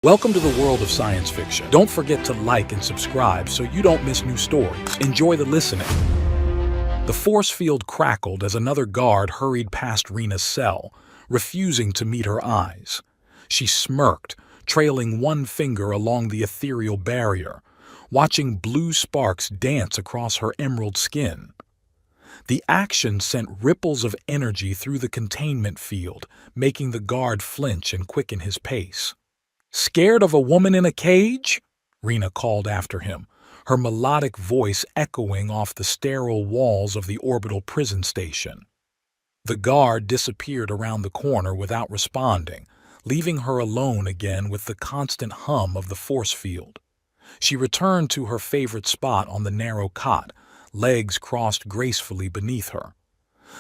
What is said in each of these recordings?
Welcome to the world of science fiction. Don't forget to like and subscribe so you don't miss new stories. Enjoy the listening. The force field crackled as another guard hurried past Rena's cell, refusing to meet her eyes. She smirked, trailing one finger along the ethereal barrier, watching blue sparks dance across her emerald skin. The action sent ripples of energy through the containment field, making the guard flinch and quicken his pace. "Scared of a woman in a cage?" Rena called after him, her melodic voice echoing off the sterile walls of the orbital prison station. The guard disappeared around the corner without responding, leaving her alone again with the constant hum of the force field. She returned to her favorite spot on the narrow cot, legs crossed gracefully beneath her.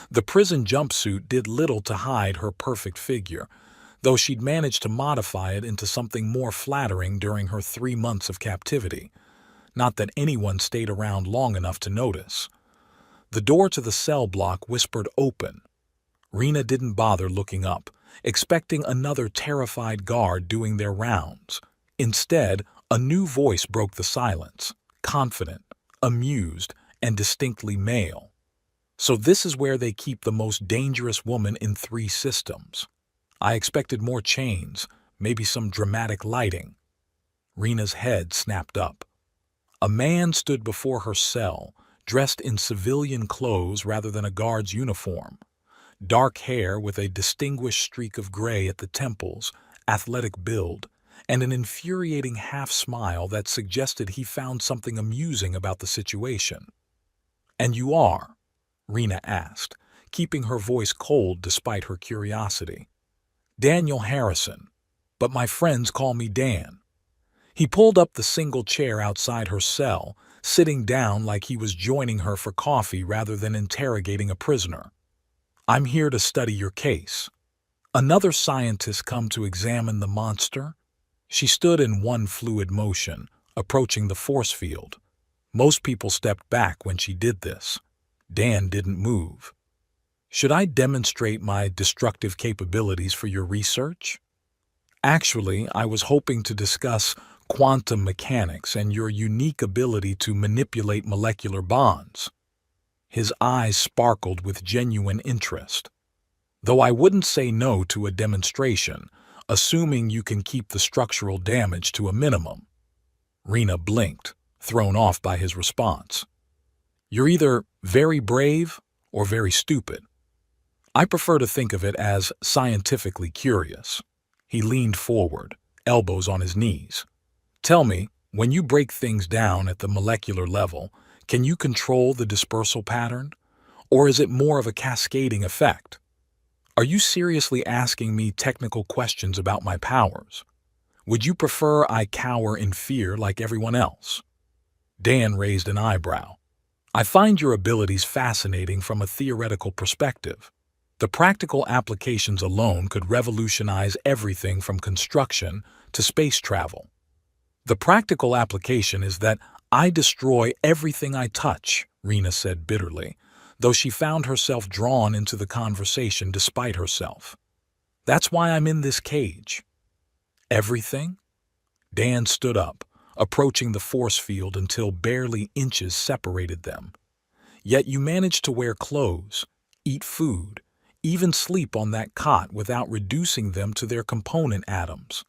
The prison jumpsuit did little to hide her perfect figure, though she'd managed to modify it into something more flattering during her 3 months of captivity. Not that anyone stayed around long enough to notice. The door to the cell block whispered open. Rena didn't bother looking up, expecting another terrified guard doing their rounds. Instead, a new voice broke the silence, confident, amused, and distinctly male. "So this is where they keep the most dangerous woman in 3 systems. I expected more chains, maybe some dramatic lighting." Rena's head snapped up. A man stood before her cell, dressed in civilian clothes rather than a guard's uniform. Dark hair with a distinguished streak of gray at the temples, athletic build, and an infuriating half-smile that suggested he found something amusing about the situation. "And you are?" Rena asked, keeping her voice cold despite her curiosity. "Daniel Harrison, but my friends call me Dan." He pulled up the single chair outside her cell, sitting down like he was joining her for coffee rather than interrogating a prisoner. "I'm here to study your case." "Another scientist come to examine the monster?" She stood in one fluid motion, approaching the force field. Most people stepped back when she did this. Dan didn't move. "Should I demonstrate my destructive capabilities for your research?" "Actually, I was hoping to discuss quantum mechanics and your unique ability to manipulate molecular bonds." His eyes sparkled with genuine interest. "Though I wouldn't say no to a demonstration, assuming you can keep the structural damage to a minimum." Rena blinked, thrown off by his response. "You're either very brave or very stupid. I prefer to think of it as scientifically curious." He leaned forward, elbows on his knees. "Tell me, when you break things down at the molecular level, can you control the dispersal pattern? Or is it more of a cascading effect? Are you seriously asking me technical questions about my powers? Would you prefer I cower in fear like everyone else?" Dan raised an eyebrow. "I find your abilities fascinating from a theoretical perspective. The practical applications alone could revolutionize everything from construction to space travel. The practical application is that I destroy everything I touch," Rena said bitterly, though she found herself drawn into the conversation despite herself. "That's why I'm in this cage." "Everything?" Dan stood up, approaching the force field until barely inches separated them. "Yet you managed to wear clothes, eat food, even sleep on that cot without reducing them to their component atoms.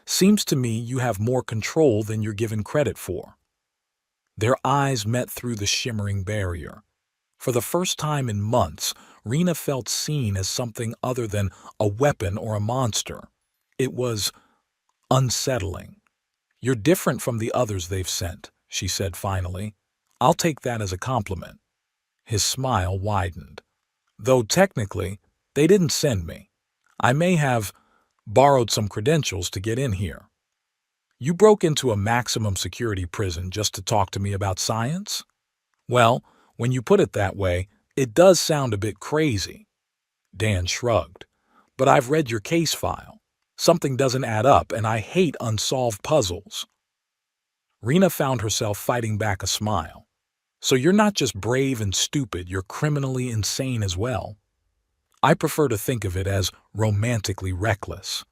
Seems to me you have more control than you're given credit for." Their eyes met through the shimmering barrier. For the first time in months, Rena felt seen as something other than a weapon or a monster. It was unsettling. "You're different from the others they've sent," she said finally. "I'll take that as a compliment." His smile widened. "Though technically, they didn't send me. I may have borrowed some credentials to get in here." "You broke into a maximum security prison just to talk to me about science?" "Well, when you put it that way, it does sound a bit crazy." Dan shrugged. "But I've read your case file. Something doesn't add up, and I hate unsolved puzzles." Rena found herself fighting back a smile. "So you're not just brave and stupid, you're criminally insane as well." "I prefer to think of it as romantically reckless."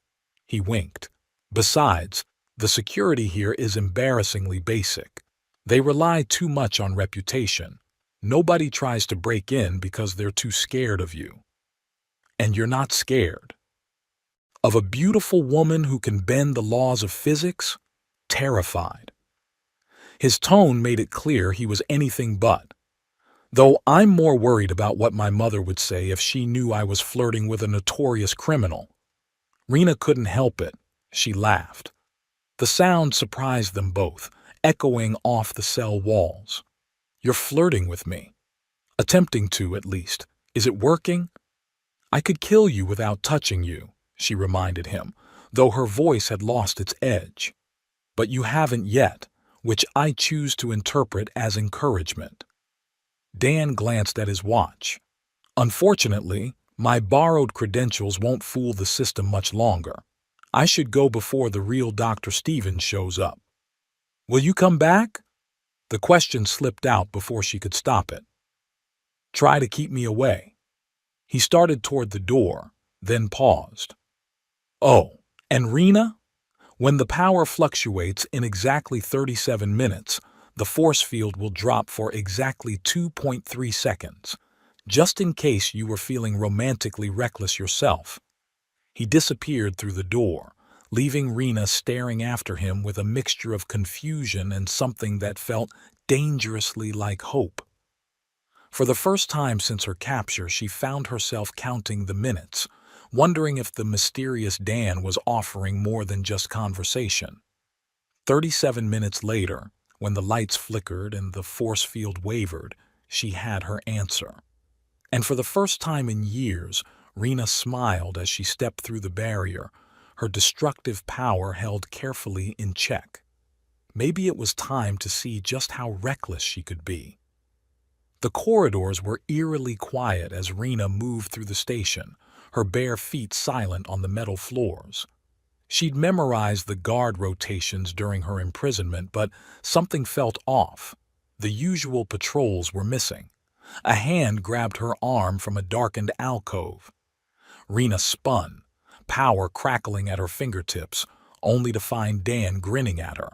He winked. Besides, the security here is embarrassingly basic. They rely too much on reputation. Nobody tries to break in because they're too scared of you. And you're not scared. Of a beautiful woman who can bend the laws of physics? Terrified. His tone made it clear he was anything but. Though I'm more worried about what my mother would say if she knew I was flirting with a notorious criminal. Rena couldn't help it. She laughed. The sound surprised them both, echoing off the cell walls. You're flirting with me. Attempting to, at least. Is it working? I could kill you without touching you, she reminded him, though her voice had lost its edge. But you haven't yet, which I choose to interpret as encouragement. Dan glanced at his watch. Unfortunately, my borrowed credentials won't fool the system much longer. I should go before the real Dr. Stevens shows up. Will you come back? The question slipped out before she could stop it. Try to keep me away. He started toward the door, then paused. Oh, and Rena? When the power fluctuates in exactly 37 minutes, the force field will drop for exactly 2.3 seconds, just in case you were feeling romantically reckless yourself. He disappeared through the door, leaving Rena staring after him with a mixture of confusion and something that felt dangerously like hope. For the first time since her capture, she found herself counting the minutes, wondering if the mysterious Dan was offering more than just conversation. 37 minutes later, when the lights flickered and the force field wavered, she had her answer. And for the first time in years, Rena smiled as she stepped through the barrier, her destructive power held carefully in check. Maybe it was time to see just how reckless she could be. The corridors were eerily quiet as Rena moved through the station, her bare feet silent on the metal floors. She'd memorized the guard rotations during her imprisonment, but something felt off. The usual patrols were missing. A hand grabbed her arm from a darkened alcove. Rena spun, power crackling at her fingertips, only to find Dan grinning at her.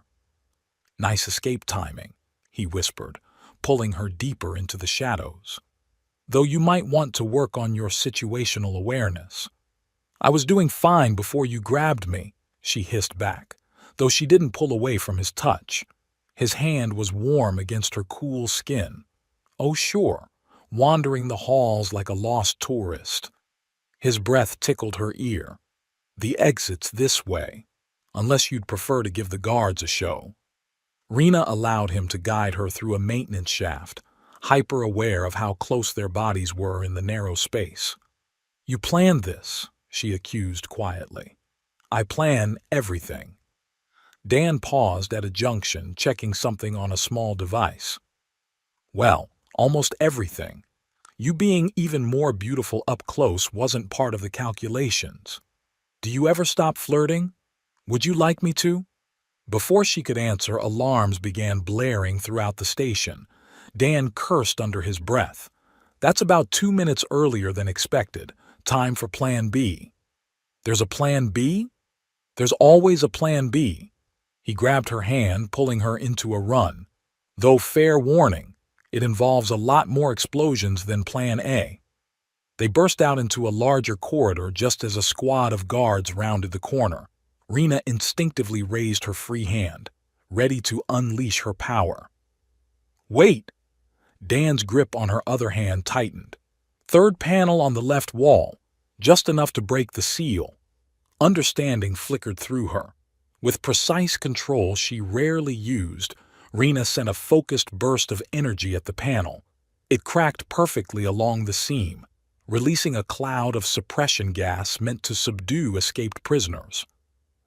Nice escape timing, he whispered, pulling her deeper into the shadows. Though you might want to work on your situational awareness. I was doing fine before you grabbed me, she hissed back, though she didn't pull away from his touch. His hand was warm against her cool skin. Oh, sure, wandering the halls like a lost tourist. His breath tickled her ear. The exit's this way, unless you'd prefer to give the guards a show. Rena allowed him to guide her through a maintenance shaft, hyper-aware of how close their bodies were in the narrow space. You planned this, she accused quietly. I plan everything. Dan paused at a junction, checking something on a small device. Well, almost everything. You being even more beautiful up close wasn't part of the calculations. Do you ever stop flirting? Would you like me to? Before she could answer, alarms began blaring throughout the station. Dan cursed under his breath. That's about 2 minutes earlier than expected. Time for Plan B. There's a Plan B? There's always a Plan B. He grabbed her hand, pulling her into a run. Though fair warning, it involves a lot more explosions than Plan A. They burst out into a larger corridor just as a squad of guards rounded the corner. Rena instinctively raised her free hand, ready to unleash her power. Wait! Dan's grip on her other hand tightened. Third panel on the left wall, just enough to break the seal. Understanding flickered through her. With precise control she rarely used, Rena sent a focused burst of energy at the panel. It cracked perfectly along the seam, releasing a cloud of suppression gas meant to subdue escaped prisoners.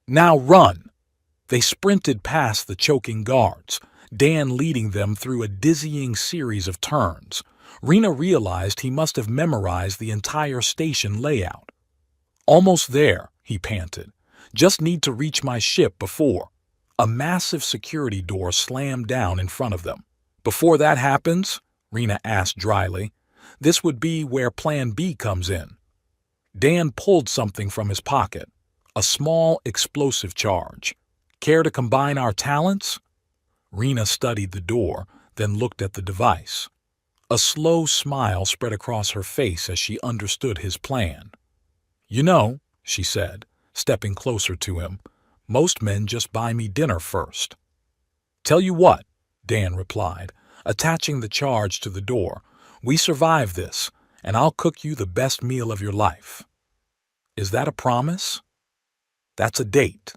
Now run! They sprinted past the choking guards, Dan leading them through a dizzying series of turns. Rena realized he must have memorized the entire station layout. Almost there, he panted. Just need to reach my ship before. A massive security door slammed down in front of them. Before that happens, Rena asked dryly, this would be where Plan B comes in. Dan pulled something from his pocket. A small, explosive charge. Care to combine our talents? Rena studied the door, then looked at the device. A slow smile spread across her face as she understood his plan. You know, she said, stepping closer to him, most men just buy me dinner first. Tell you what, Dan replied, attaching the charge to the door, we survive this, and I'll cook you the best meal of your life. Is that a promise? That's a date.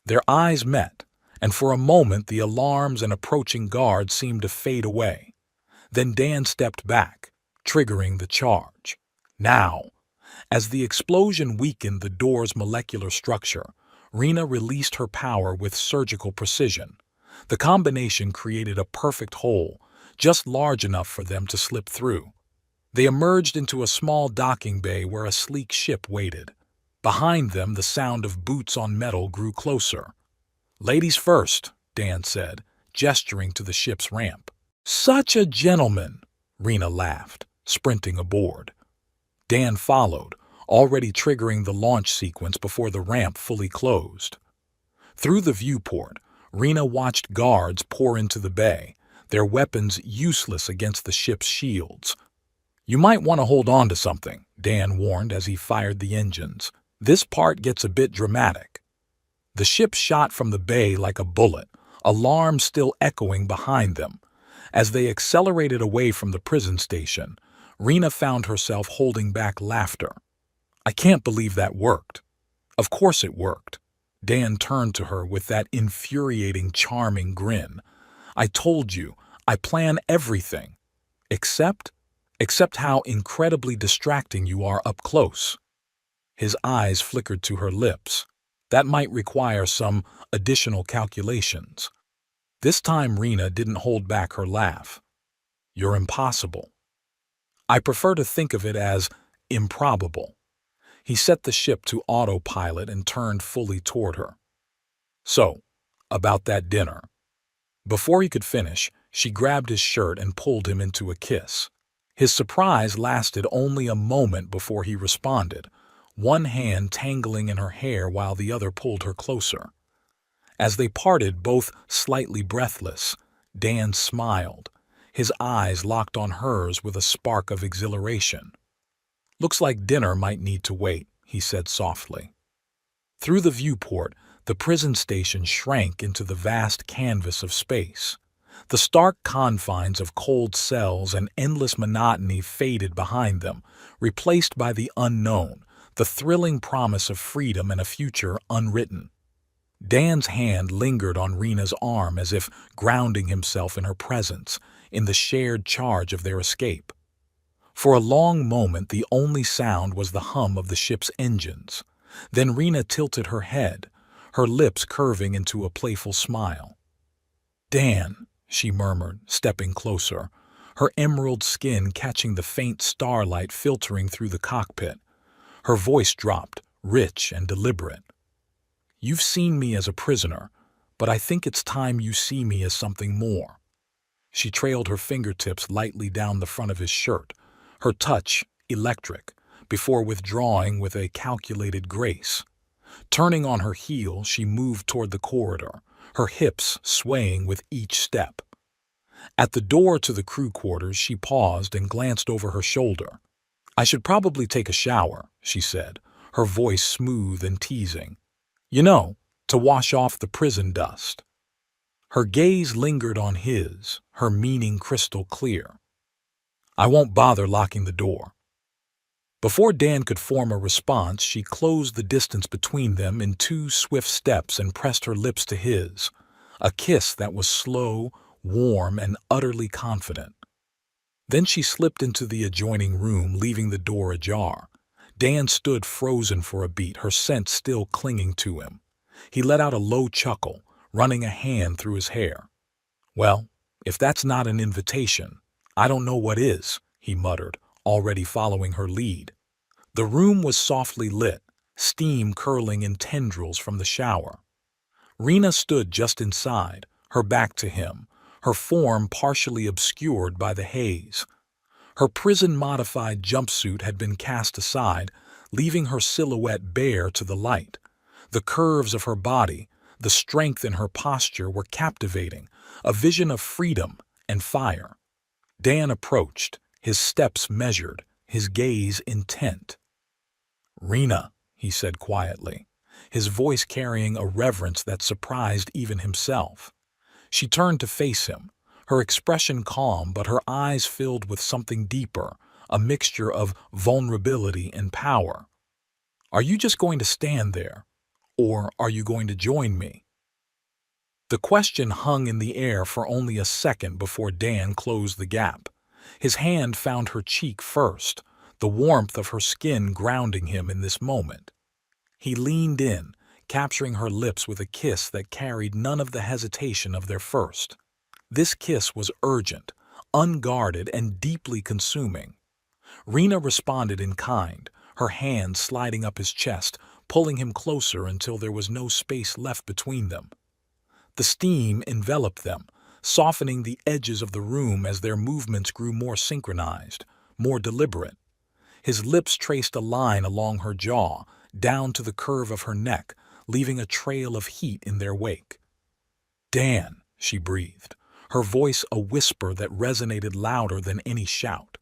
Their eyes met, and for a moment the alarms and approaching guards seemed to fade away. Then Dan stepped back, triggering the charge. Now, as the explosion weakened the door's molecular structure, Rena released her power with surgical precision. The combination created a perfect hole, just large enough for them to slip through. They emerged into a small docking bay where a sleek ship waited. Behind them, the sound of boots on metal grew closer. Ladies first, Dan said, gesturing to the ship's ramp. Such a gentleman, Rena laughed, sprinting aboard. Dan followed, already triggering the launch sequence before the ramp fully closed. Through the viewport, Rena watched guards pour into the bay, their weapons useless against the ship's shields. You might want to hold on to something, Dan warned as he fired the engines. This part gets a bit dramatic. The ship shot from the bay like a bullet, alarms still echoing behind them. As they accelerated away from the prison station, Rena found herself holding back laughter. I can't believe that worked. Of course it worked. Dan turned to her with that infuriating, charming grin. I told you, I plan everything. Except how incredibly distracting you are up close. His eyes flickered to her lips. That might require some additional calculations. This time Rena didn't hold back her laugh. You're impossible. I prefer to think of it as improbable. He set the ship to autopilot and turned fully toward her. So, about that dinner. Before he could finish, she grabbed his shirt and pulled him into a kiss. His surprise lasted only a moment before he responded, one hand tangling in her hair while the other pulled her closer. As they parted, both slightly breathless, Dan smiled, his eyes locked on hers with a spark of exhilaration. Looks like dinner might need to wait, he said softly. Through the viewport, the prison station shrank into the vast canvas of space. The stark confines of cold cells and endless monotony faded behind them, replaced by the unknown, the thrilling promise of freedom and a future unwritten. Dan's hand lingered on Rena's arm as if grounding himself in her presence, in the shared charge of their escape. For a long moment the only sound was the hum of the ship's engines. Then Rena tilted her head, her lips curving into a playful smile. Dan, she murmured, stepping closer, her emerald skin catching the faint starlight filtering through the cockpit. Her voice dropped, rich and deliberate. You've seen me as a prisoner, but I think it's time you see me as something more. She trailed her fingertips lightly down the front of his shirt, her touch electric, before withdrawing with a calculated grace. Turning on her heel, she moved toward the corridor, her hips swaying with each step. At the door to the crew quarters, she paused and glanced over her shoulder. I should probably take a shower, she said, her voice smooth and teasing. You know, to wash off the prison dust. Her gaze lingered on his, her meaning crystal clear. I won't bother locking the door. Before Dan could form a response, she closed the distance between them in 2 swift steps and pressed her lips to his, a kiss that was slow, warm, and utterly confident. Then she slipped into the adjoining room, leaving the door ajar. Dan stood frozen for a beat, her scent still clinging to him. He let out a low chuckle, running a hand through his hair. Well, if that's not an invitation, I don't know what is, he muttered, already following her lead. The room was softly lit, steam curling in tendrils from the shower. Rena stood just inside, her back to him, her form partially obscured by the haze. Her prison-modified jumpsuit had been cast aside, leaving her silhouette bare to the light. The curves of her body, the strength in her posture were captivating, a vision of freedom and fire. Dan approached, his steps measured, his gaze intent. "Rena," he said quietly, his voice carrying a reverence that surprised even himself. She turned to face him, her expression calm but her eyes filled with something deeper, a mixture of vulnerability and power. "Are you just going to stand there? Or are you going to join me?" The question hung in the air for only a second before Dan closed the gap. His hand found her cheek first, the warmth of her skin grounding him in this moment. He leaned in, capturing her lips with a kiss that carried none of the hesitation of their first. This kiss was urgent, unguarded, and deeply consuming. Rena responded in kind, her hand sliding up his chest, pulling him closer until there was no space left between them. The steam enveloped them, softening the edges of the room as their movements grew more synchronized, more deliberate. His lips traced a line along her jaw, down to the curve of her neck, leaving a trail of heat in their wake. "Dan," she breathed, her voice a whisper that resonated louder than any shout.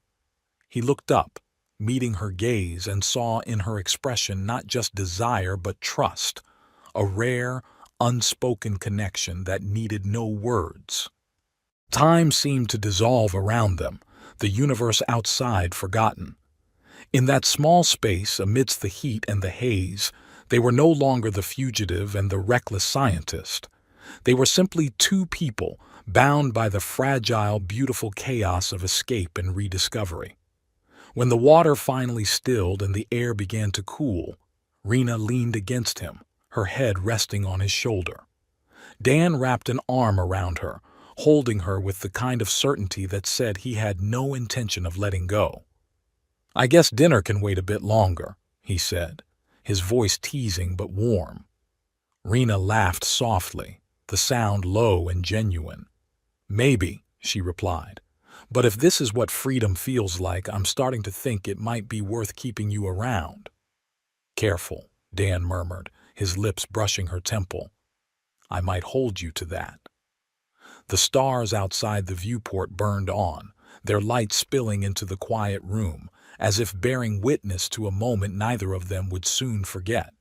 He looked up, meeting her gaze, and saw in her expression not just desire but trust, a rare, unspoken connection that needed no words. Time seemed to dissolve around them, the universe outside forgotten. In that small space, amidst the heat and the haze, they were no longer the fugitive and the reckless scientist. They were simply two people, bound by the fragile, beautiful chaos of escape and rediscovery. When the water finally stilled and the air began to cool, Rena leaned against him, her head resting on his shoulder. Dan wrapped an arm around her, holding her with the kind of certainty that said he had no intention of letting go. "I guess dinner can wait a bit longer," he said, his voice teasing but warm. Rena laughed softly, the sound low and genuine. "Maybe," she replied, "but if this is what freedom feels like, I'm starting to think it might be worth keeping you around." "Careful," Dan murmured, his lips brushing her temple. "I might hold you to that." The stars outside the viewport burned on, their light spilling into the quiet room, as if bearing witness to a moment neither of them would soon forget.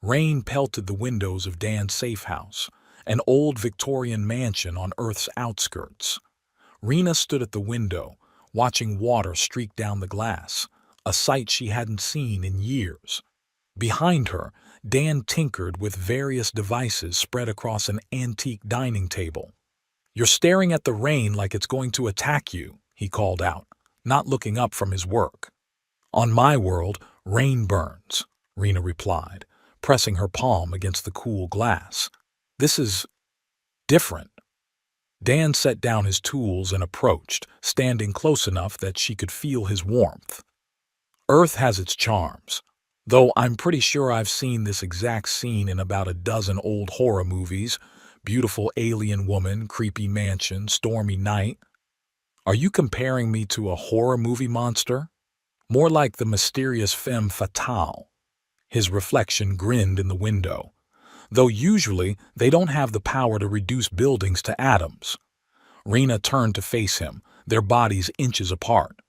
Rain pelted the windows of Dan's safe house, an old Victorian mansion on Earth's outskirts. Rena stood at the window, watching water streak down the glass, a sight she hadn't seen in years. Behind her, Dan tinkered with various devices spread across an antique dining table. "You're staring at the rain like it's going to attack you," he called out, not looking up from his work. "On my world, rain burns," Rena replied, pressing her palm against the cool glass. "This is different." Dan set down his tools and approached, standing close enough that she could feel his warmth. "Earth has its charms, though I'm pretty sure I've seen this exact scene in about a dozen old horror movies. Beautiful alien woman, creepy mansion, stormy night. Are you comparing me to a horror movie monster? More like the mysterious femme fatale." His reflection grinned in the window. "Though usually they don't have the power to reduce buildings to atoms." Rena turned to face him, their bodies inches apart.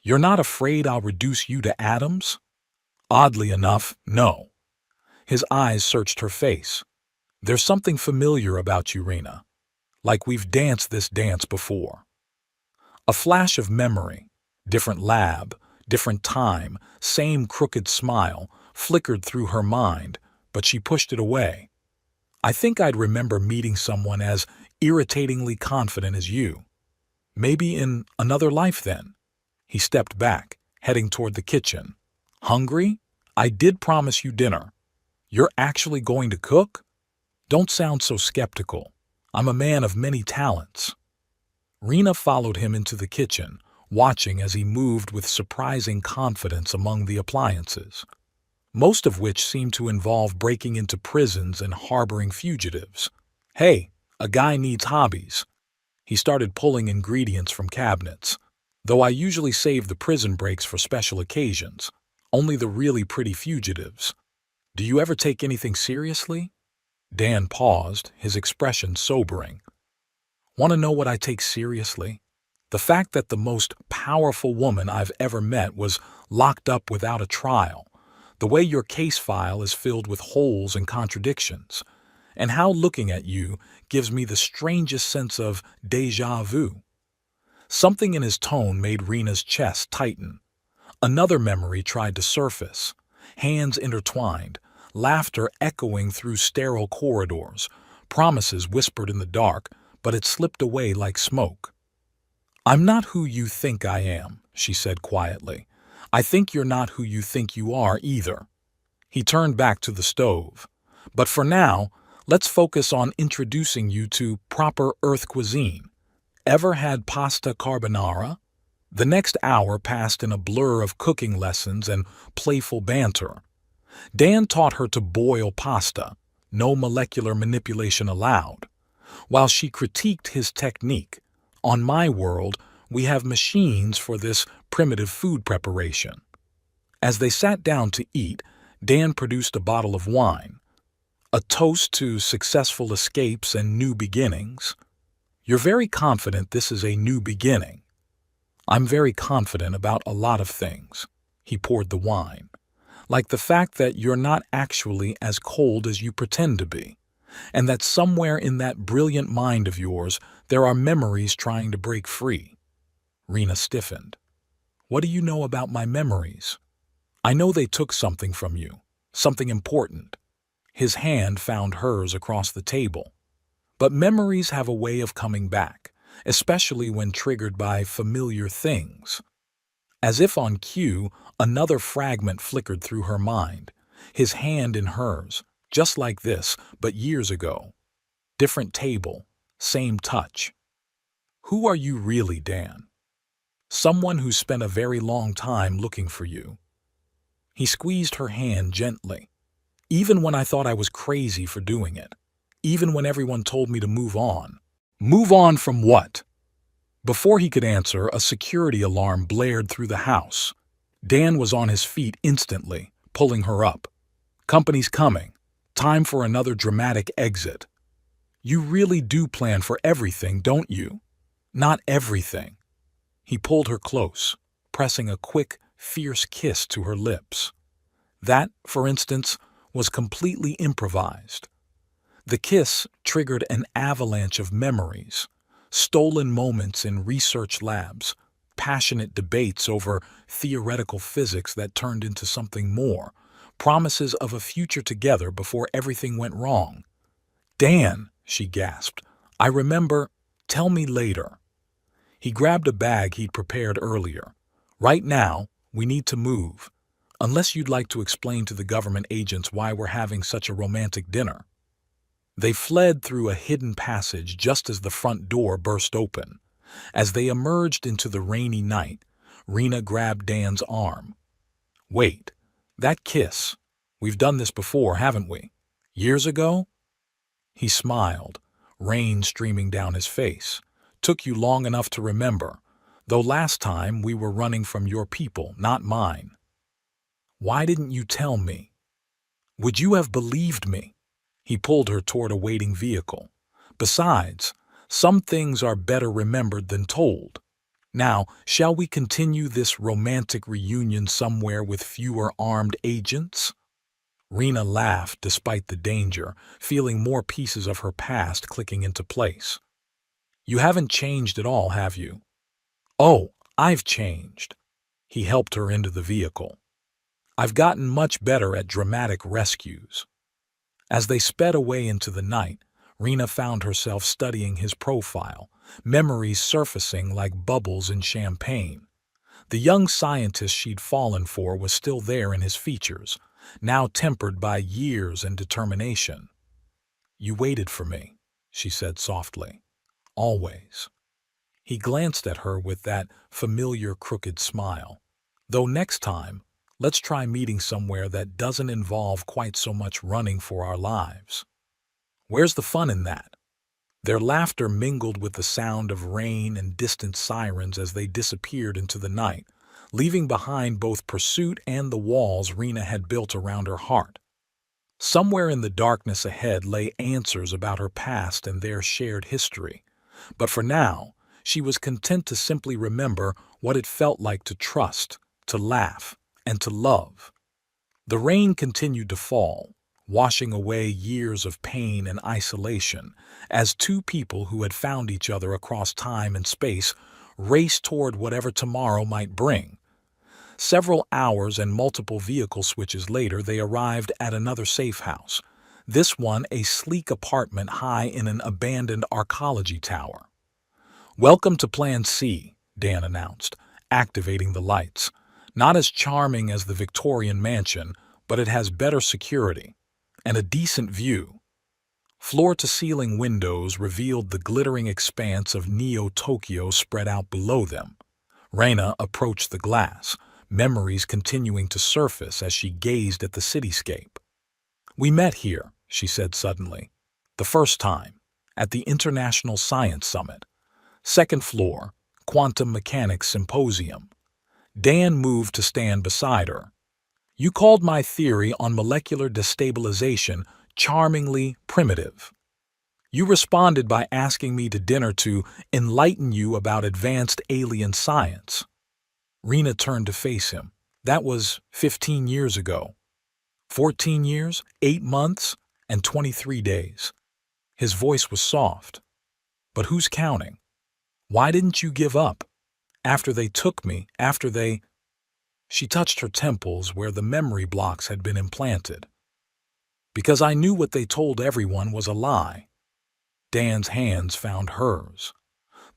"You're not afraid I'll reduce you to atoms?" "Oddly enough, no." His eyes searched her face. "There's something familiar about you, Rena. Like we've danced this dance before." A flash of memory, different lab, different time, same crooked smile, flickered through her mind, but she pushed it away. "I think I'd remember meeting someone as irritatingly confident as you. Maybe in another life then." He stepped back, heading toward the kitchen. "Hungry? I did promise you dinner. You're actually going to cook? Don't sound so skeptical. I'm a man of many talents." Rena followed him into the kitchen, watching as he moved with surprising confidence among the appliances, most of which seemed to involve breaking into prisons and harboring fugitives. "Hey, a guy needs hobbies." He started pulling ingredients from cabinets, though I usually save the prison breaks for special occasions. Only the really pretty fugitives. Do you ever take anything seriously? Dan paused, his expression sobering. Want to know what I take seriously? The fact that the most powerful woman I've ever met was locked up without a trial. The way your case file is filled with holes and contradictions. And how looking at you gives me the strangest sense of déjà vu. Something in his tone made Rena's chest tighten. Another memory tried to surface. Hands intertwined, laughter echoing through sterile corridors, promises whispered in the dark, but it slipped away like smoke. I'm not who you think I am, she said quietly. I think you're not who you think you are either. He turned back to the stove. But for now, let's focus on introducing you to proper Earth cuisine. Ever had pasta carbonara? The next hour passed in a blur of cooking lessons and playful banter. Dan taught her to boil pasta, no molecular manipulation allowed. While she critiqued his technique, on my world, we have machines for this primitive food preparation. As they sat down to eat, Dan produced a bottle of wine. A toast to successful escapes and new beginnings. You're very confident this is a new beginning. I'm very confident about a lot of things. He poured the wine. Like the fact that you're not actually as cold as you pretend to be, and that somewhere in that brilliant mind of yours there are memories trying to break free. Rena stiffened. What do you know about my memories? I know they took something from you, something important. His hand found hers across the table. But memories have a way of coming back, especially when triggered by familiar things. As if on cue, another fragment flickered through her mind, his hand in hers, just like this, but years ago. Different table, same touch. Who are you really, Dan? Someone who spent a very long time looking for you. He squeezed her hand gently. Even when I thought I was crazy for doing it. Even when everyone told me to move on. Move on from what? Before he could answer, a security alarm blared through the house. Dan was on his feet instantly, pulling her up. Company's coming. Time for another dramatic exit. You really do plan for everything, don't you? Not everything. He pulled her close, pressing a quick, fierce kiss to her lips. That, for instance, was completely improvised. The kiss triggered an avalanche of memories, stolen moments in research labs, passionate debates over theoretical physics that turned into something more, promises of a future together before everything went wrong. Dan, she gasped, I remember, tell me later. He grabbed a bag he'd prepared earlier. Right now, we need to move, unless you'd like to explain to the government agents why we're having such a romantic dinner. They fled through a hidden passage just as the front door burst open. As they emerged into the rainy night, Rena grabbed Dan's arm. Wait, that kiss. We've done this before, haven't we? Years ago? He smiled, rain streaming down his face. Took you long enough to remember, though last time we were running from your people, not mine. Why didn't you tell me? Would you have believed me? He pulled her toward a waiting vehicle. Besides, some things are better remembered than told. Now, shall we continue this romantic reunion somewhere with fewer armed agents? Rena laughed despite the danger, feeling more pieces of her past clicking into place. You haven't changed at all, have you? Oh, I've changed. He helped her into the vehicle. I've gotten much better at dramatic rescues. As they sped away into the night, Rena found herself studying his profile, memories surfacing like bubbles in champagne. The young scientist she'd fallen for was still there in his features, now tempered by years and determination. You waited for me, she said softly. Always. He glanced at her with that familiar crooked smile. Though next time, let's try meeting somewhere that doesn't involve quite so much running for our lives. Where's the fun in that? Their laughter mingled with the sound of rain and distant sirens as they disappeared into the night, leaving behind both pursuit and the walls Rena had built around her heart. Somewhere in the darkness ahead lay answers about her past and their shared history. But for now, she was content to simply remember what it felt like to trust, to laugh, and to love. The rain continued to fall, washing away years of pain and isolation, as two people who had found each other across time and space raced toward whatever tomorrow might bring. Several hours and multiple vehicle switches later, they arrived at another safe house, this one a sleek apartment high in an abandoned archaeology tower. "Welcome to Plan C," Dan announced, activating the lights. "Not as charming as the Victorian mansion, but it has better security and a decent view." Floor-to-ceiling windows revealed the glittering expanse of Neo-Tokyo spread out below them. Rena approached the glass, memories continuing to surface as she gazed at the cityscape. "We met here," she said suddenly. "The first time, at the International Science Summit. Second floor, Quantum Mechanics Symposium." Dan moved to stand beside her. "You called my theory on molecular destabilization charmingly primitive. You responded by asking me to dinner to enlighten you about advanced alien science." Rena turned to face him. "That was 15 years ago. 14 years, 8 months, and 23 days. His voice was soft. "But who's counting? Why didn't you give up? After they took me, after they—" She touched her temples where the memory blocks had been implanted. "Because I knew what they told everyone was a lie." Dan's hands found hers.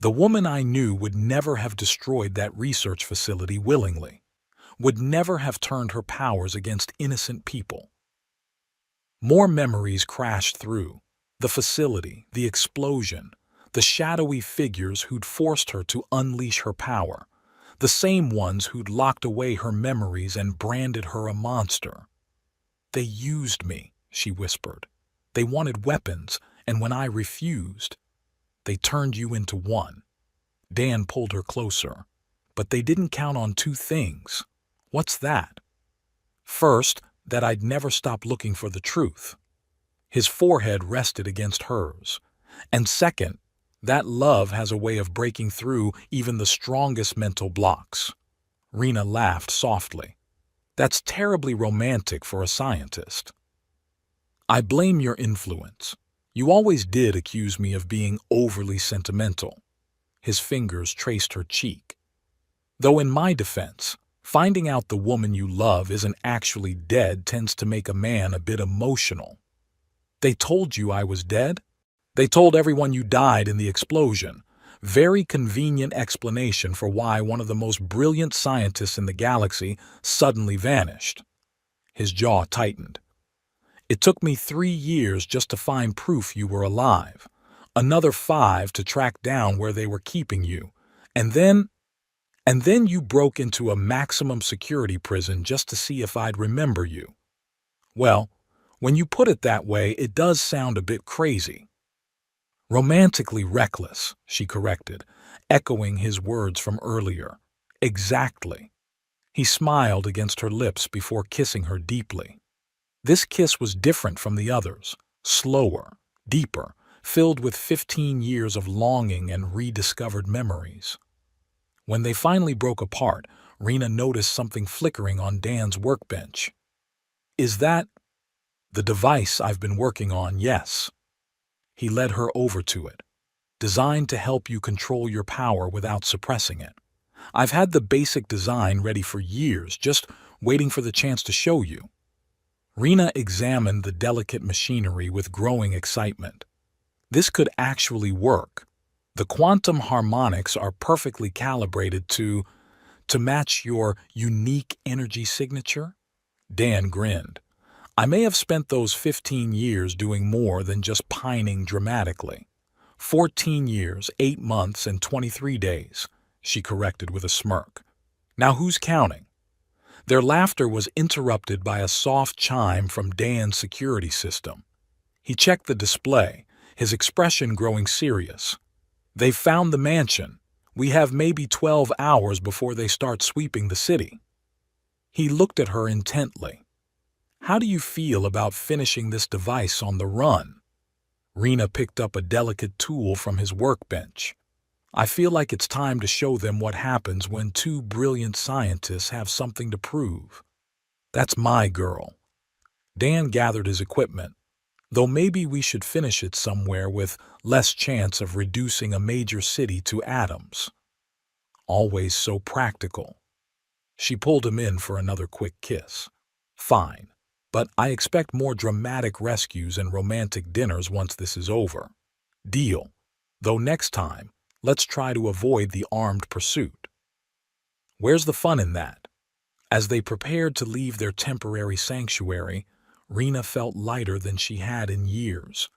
"The woman I knew would never have destroyed that research facility willingly, would never have turned her powers against innocent people." More memories crashed through. The facility, the explosion, the shadowy figures who'd forced her to unleash her power, the same ones who'd locked away her memories and branded her a monster. "They used me," she whispered. "They wanted weapons, and when I refused, they turned you into one." Dan pulled her closer. "But they didn't count on two things." "What's that?" "First, that I'd never stop looking for the truth." His forehead rested against hers. "And second, that love has a way of breaking through even the strongest mental blocks." Rena laughed softly. "That's terribly romantic for a scientist." "I blame your influence. You always did accuse me of being overly sentimental." His fingers traced her cheek. "Though in my defense, finding out the woman you love isn't actually dead tends to make a man a bit emotional." "They told you I was dead?" "They told everyone you died in the explosion. Very convenient explanation for why one of the most brilliant scientists in the galaxy suddenly vanished." His jaw tightened. "It took me 3 years just to find proof you were alive. Another 5 to track down where they were keeping you. And then you broke into a maximum security prison just to see if I'd remember you." "Well, when you put it that way, it does sound a bit crazy." "Romantically reckless," she corrected, echoing his words from earlier. "Exactly." He smiled against her lips before kissing her deeply. This kiss was different from the others, slower, deeper, filled with 15 years of longing and rediscovered memories. When they finally broke apart, Rena noticed something flickering on Dan's workbench. "Is that—" "The device I've been working on, yes." He led her over to it. "Designed to help you control your power without suppressing it. I've had the basic design ready for years, just waiting for the chance to show you." Rena examined the delicate machinery with growing excitement. This could actually work. The quantum harmonics are perfectly calibrated to match your unique energy signature. Dan grinned. "I may have spent those 15 years doing more than just pining dramatically. 14 years, 8 months, and 23 days, she corrected with a smirk. "Now who's counting?" Their laughter was interrupted by a soft chime from Dan's security system. He checked the display, his expression growing serious. "They've found the mansion. We have maybe 12 hours before they start sweeping the city." He looked at her intently. "How do you feel about finishing this device on the run?" Rena picked up a delicate tool from his workbench. "I feel like it's time to show them what happens when two brilliant scientists have something to prove." "That's my girl." Dan gathered his equipment, though maybe we should finish it somewhere with less chance of reducing a major city to atoms. Always so practical. She pulled him in for another quick kiss. "Fine, but I expect more dramatic rescues and romantic dinners once this is over." "Deal. Though next time, let's try to avoid the armed pursuit." "Where's the fun in that?" As they prepared to leave their temporary sanctuary, Rena felt lighter than she had in years.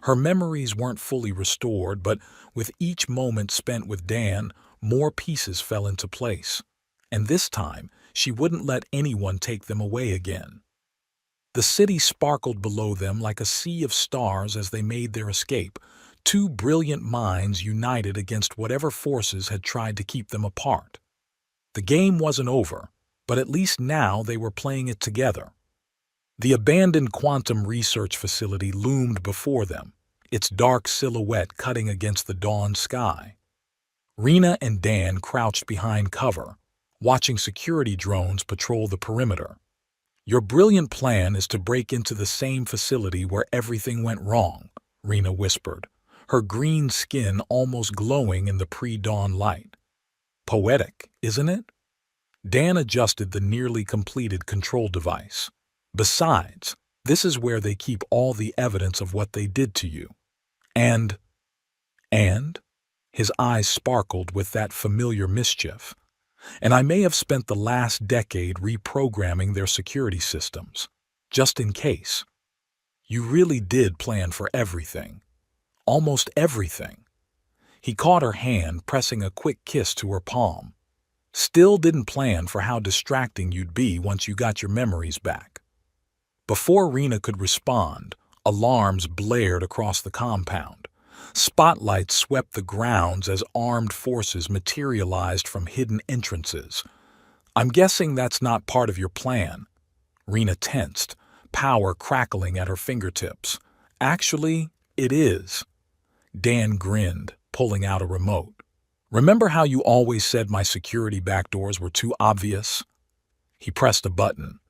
Her memories weren't fully restored, but with each moment spent with Dan, more pieces fell into place. And this time, she wouldn't let anyone take them away again. The city sparkled below them like a sea of stars as they made their escape, two brilliant minds united against whatever forces had tried to keep them apart. The game wasn't over, but at least now they were playing it together. The abandoned quantum research facility loomed before them, its dark silhouette cutting against the dawn sky. Rena and Dan crouched behind cover, watching security drones patrol the perimeter. "Your brilliant plan is to break into the same facility where everything went wrong," Rena whispered, her green skin almost glowing in the pre-dawn light. "Poetic, isn't it?" Dan adjusted the nearly completed control device. "Besides, this is where they keep all the evidence of what they did to you. And? His eyes sparkled with that familiar mischief. "And I may have spent the last decade reprogramming their security systems, just in case." "You really did plan for everything. Almost everything." He caught her hand, pressing a quick kiss to her palm. "Still didn't plan for how distracting you'd be once you got your memories back." Before Rena could respond, alarms blared across the compound. Spotlights swept the grounds as armed forces materialized from hidden entrances. "I'm guessing that's not part of your plan." Rena tensed, power crackling at her fingertips. "Actually, it is." Dan grinned, pulling out a remote. "Remember how you always said my security backdoors were too obvious?" He pressed a button.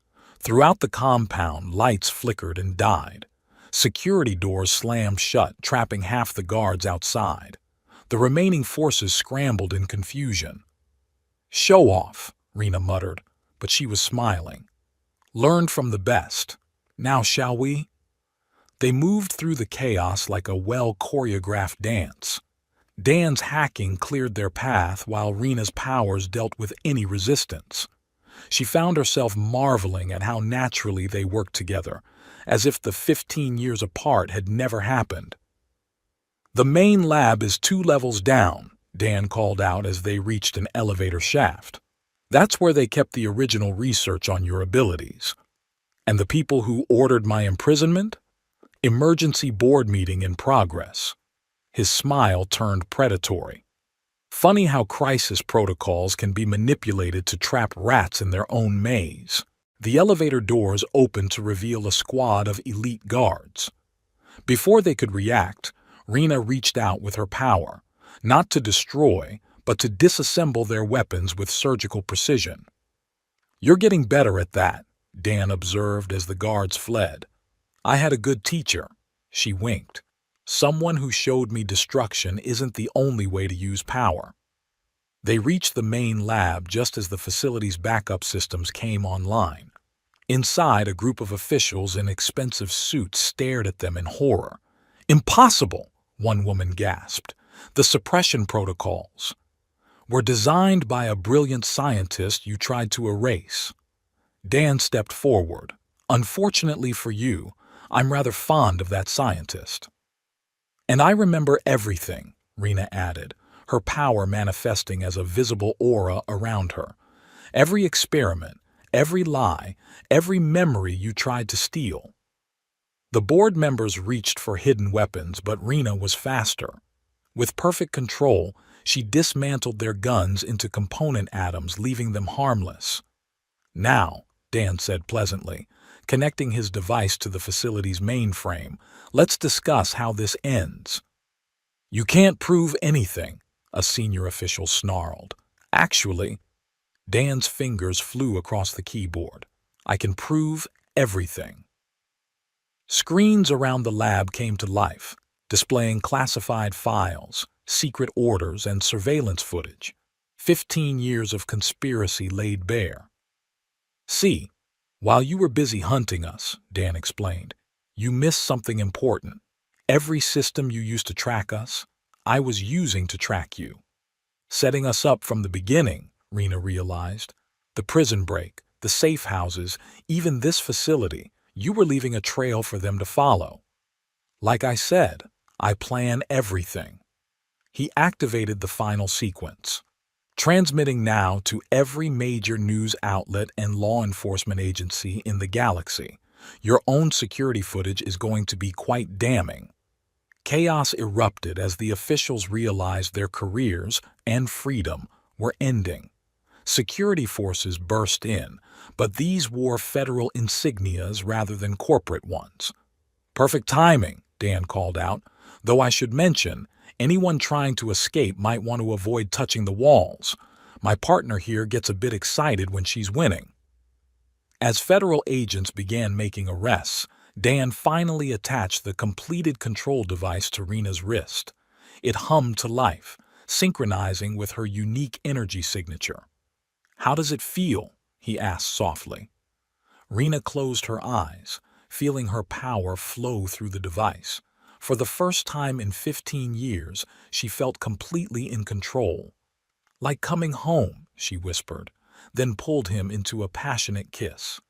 Throughout the compound, lights flickered and died. Security doors slammed shut, trapping half the guards outside. The remaining forces scrambled in confusion. "Show off," Rena muttered, but she was smiling. "Learned from the best. Now shall we?" They moved through the chaos like a well-choreographed dance. Dan's hacking cleared their path while Rena's powers dealt with any resistance. She found herself marveling at how naturally they worked together, as if the 15 years apart had never happened. "The main lab is 2 levels down," Dan called out as they reached an elevator shaft. "That's where they kept the original research on your abilities." "And the people who ordered my imprisonment?" "Emergency board meeting in progress." His smile turned predatory. "Funny how crisis protocols can be manipulated to trap rats in their own maze." The elevator doors opened to reveal a squad of elite guards. Before they could react, Rena reached out with her power, not to destroy, but to disassemble their weapons with surgical precision. "You're getting better at that," Dan observed as the guards fled. "I had a good teacher." She winked. "Someone who showed me destruction isn't the only way to use power." They reached the main lab just as the facility's backup systems came online. Inside, a group of officials in expensive suits stared at them in horror. "Impossible!" one woman gasped. "The suppression protocols were designed by a brilliant scientist you tried to erase." Dan stepped forward. "Unfortunately for you, I'm rather fond of that scientist." "And I remember everything," Rena added, her power manifesting as a visible aura around her. "Every experiment, every lie, every memory you tried to steal." The board members reached for hidden weapons, but Rena was faster. With perfect control, She dismantled their guns into component atoms, leaving them harmless. "Now," Dan said pleasantly, connecting his device to the facility's mainframe, "let's discuss how this ends." "You can't prove anything," a senior official snarled. "Actually," Dan's fingers flew across the keyboard, "I can prove everything." Screens around the lab came to life, displaying classified files, secret orders, and surveillance footage. 15 years of conspiracy laid bare. "See, while you were busy hunting us," Dan explained, "you missed something important. Every system you used to track us, I was using to track you. Setting us up from the beginning," Rena realized. "The prison break, the safe houses, even this facility, you were leaving a trail for them to follow. Like I said, I plan everything." He activated the final sequence. "Transmitting now to every major news outlet and law enforcement agency in the galaxy. Your own security footage is going to be quite damning." Chaos erupted as the officials realized their careers and freedom were ending. Security forces burst in, but these wore federal insignias rather than corporate ones. "Perfect timing," Dan called out, "though I should mention, anyone trying to escape might want to avoid touching the walls. My partner here gets a bit excited when she's winning." As federal agents began making arrests, Dan finally attached the completed control device to Rena's wrist. It hummed to life, synchronizing with her unique energy signature. "How does it feel?" he asked softly. Rena closed her eyes, feeling her power flow through the device. For the first time in 15 years, she felt completely in control. "Like coming home," she whispered, then pulled him into a passionate kiss.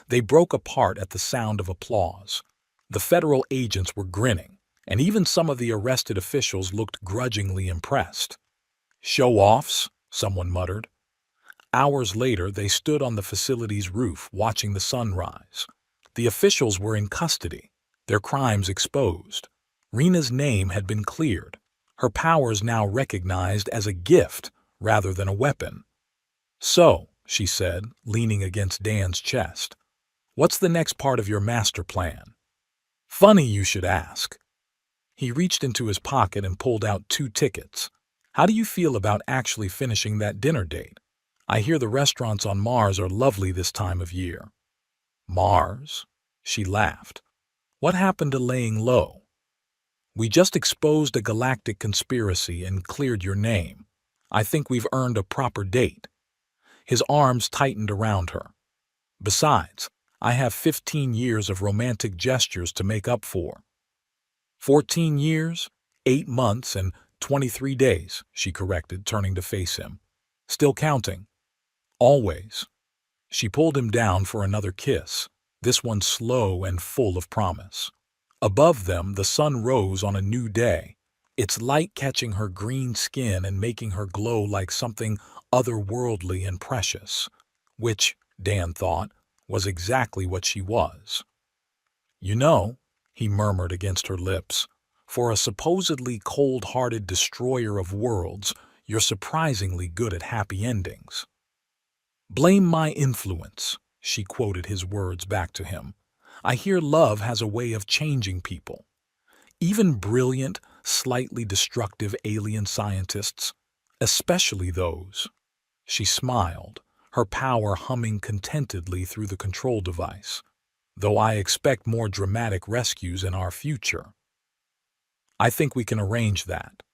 They broke apart at the sound of applause. The federal agents were grinning, and even some of the arrested officials looked grudgingly impressed. "Show-offs," someone muttered. Hours later, they stood on the facility's roof watching the sunrise. The officials were in custody, their crimes exposed. Rena's name had been cleared, her powers now recognized as a gift rather than a weapon. "So," she said, leaning against Dan's chest, "what's the next part of your master plan?" "Funny you should ask." He reached into his pocket and pulled out 2 tickets. "How do you feel about actually finishing that dinner date? I hear the restaurants on Mars are lovely this time of year." "Mars?" She laughed. "What happened to laying low?" "We just exposed a galactic conspiracy and cleared your name. I think we've earned a proper date." His arms tightened around her. "Besides, I have 15 years of romantic gestures to make up for." 14 years, 8 months, and 23 days, she corrected, turning to face him. "Still counting?" "Always." She pulled him down for another kiss, this one slow and full of promise. Above them, the sun rose on a new day, its light catching her green skin and making her glow like something otherworldly and precious, which, Dan thought, was exactly what she was. "You know," he murmured against her lips, "for a supposedly cold-hearted destroyer of worlds, you're surprisingly good at happy endings." "Blame my influence," she quoted his words back to him. "I hear love has a way of changing people. Even brilliant, slightly destructive alien scientists, especially those." She smiled, her power humming contentedly through the control device. "Though I expect more dramatic rescues in our future." "I think we can arrange that."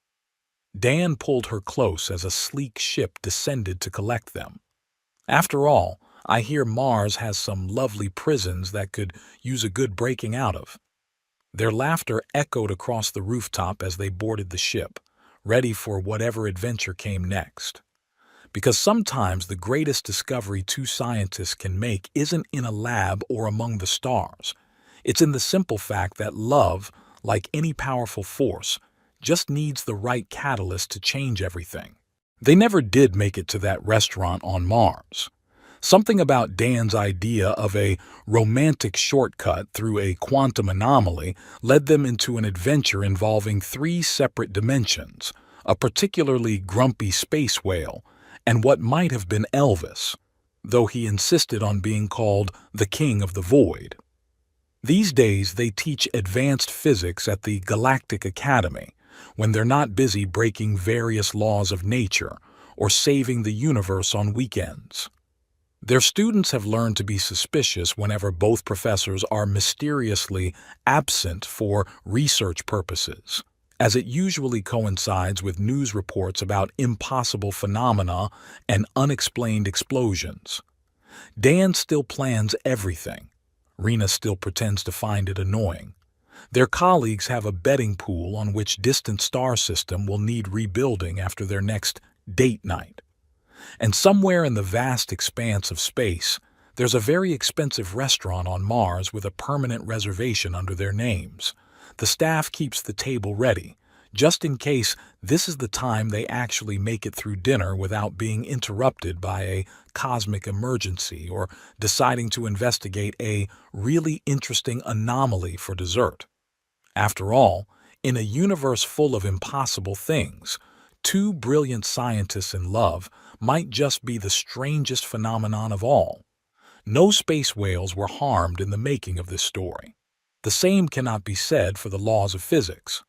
Dan pulled her close as a sleek ship descended to collect them. "After all, I hear Mars has some lovely prisons that could use a good breaking out of." Their laughter echoed across the rooftop as they boarded the ship, ready for whatever adventure came next. Because sometimes the greatest discovery 2 scientists can make isn't in a lab or among the stars. It's in the simple fact that love, like any powerful force, just needs the right catalyst to change everything. They never did make it to that restaurant on Mars. Something about Dan's idea of a romantic shortcut through a quantum anomaly led them into an adventure involving 3 separate dimensions, a particularly grumpy space whale, and what might have been Elvis, though he insisted on being called the King of the Void. These days they teach advanced physics at the Galactic Academy when they're not busy breaking various laws of nature or saving the universe on weekends. Their students have learned to be suspicious whenever both professors are mysteriously absent for research purposes, as it usually coincides with news reports about impossible phenomena and unexplained explosions. Dan still plans everything. Rena still pretends to find it annoying. Their colleagues have a betting pool on which distant star system will need rebuilding after their next date night. And somewhere in the vast expanse of space, there's a very expensive restaurant on Mars with a permanent reservation under their names. The staff keeps the table ready, just in case this is the time they actually make it through dinner without being interrupted by a cosmic emergency or deciding to investigate a really interesting anomaly for dessert. After all, in a universe full of impossible things, two brilliant scientists in love might just be the strangest phenomenon of all. No space whales were harmed in the making of this story. The same cannot be said for the laws of physics.